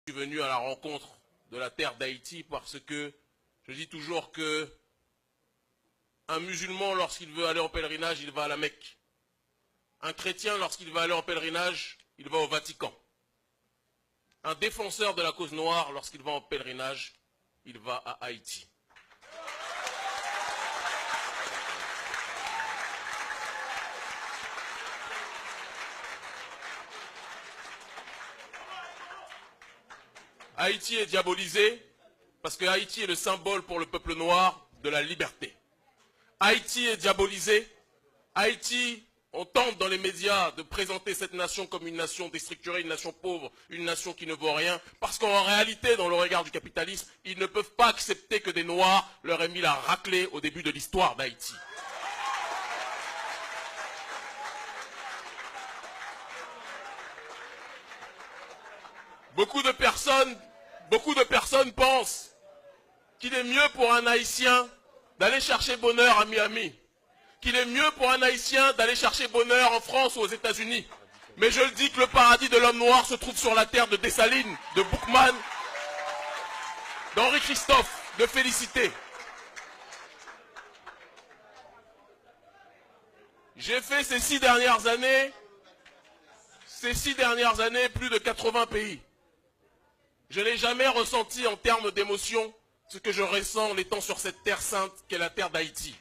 Je suis venu à la rencontre de la terre d'Haïti parce que je dis toujours que un musulman, lorsqu'il veut aller en pèlerinage, il va à la Mecque. Un chrétien, lorsqu'il va aller en pèlerinage, il va au Vatican. Un défenseur de la cause noire, lorsqu'il va en pèlerinage, il va à Haïti. Haïti est diabolisé parce que Haïti est le symbole pour le peuple noir de la liberté. Haïti est diabolisé. Haïti, on tente dans les médias de présenter cette nation comme une nation déstructurée, une nation pauvre, une nation qui ne vaut rien. Parce qu'en réalité, dans le regard du capitalisme, ils ne peuvent pas accepter que des Noirs leur aient mis la raclée au début de l'histoire d'Haïti. Beaucoup de personnes pensent qu'il est mieux pour un Haïtien d'aller chercher bonheur à Miami, qu'il est mieux pour un Haïtien d'aller chercher bonheur en France ou aux États-Unis. Mais je le dis que le paradis de l'homme noir se trouve sur la terre de Dessalines, de Boukman, d'Henri Christophe, de Félicité. J'ai fait ces 6 dernières années, plus de 80 pays. Je n'ai jamais ressenti en termes d'émotion ce que je ressens en étant sur cette terre sainte qu'est la terre d'Haïti.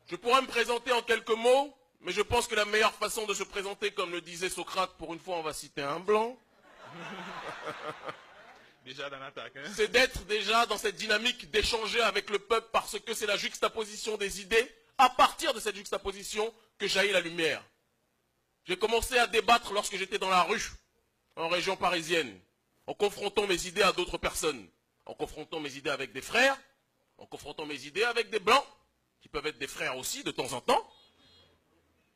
Je pourrais me présenter en quelques mots, mais je pense que la meilleure façon de se présenter, comme le disait Socrate, pour une fois on va citer un blanc, c'est d'être déjà dans cette dynamique d'échanger avec le peuple parce que c'est la juxtaposition des idées, à partir de cette juxtaposition que jaillit la lumière. J'ai commencé à débattre lorsque j'étais dans la rue, en région parisienne, en confrontant mes idées à d'autres personnes, en confrontant mes idées avec des frères, en confrontant mes idées avec des blancs, qui peuvent être des frères aussi de temps en temps,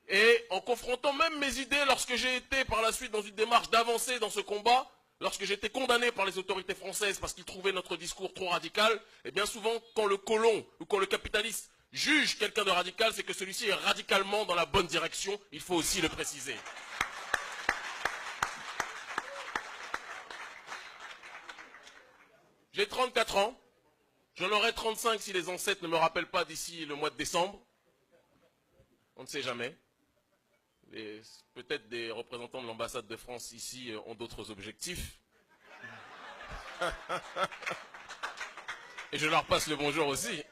et en confrontant même mes idées lorsque j'ai été par la suite dans une démarche d'avancer dans ce combat, lorsque j'ai été condamné par les autorités françaises parce qu'ils trouvaient notre discours trop radical, et bien souvent quand le colon ou quand le capitaliste juge quelqu'un de radical, c'est que celui-ci est radicalement dans la bonne direction, il faut aussi le préciser. J'ai 34 ans, j'en aurai 35 si les ancêtres ne me rappellent pas d'ici le mois de décembre. On ne sait jamais. Peut-être des représentants de l'ambassade de France ici ont d'autres objectifs. Et je leur passe le bonjour aussi.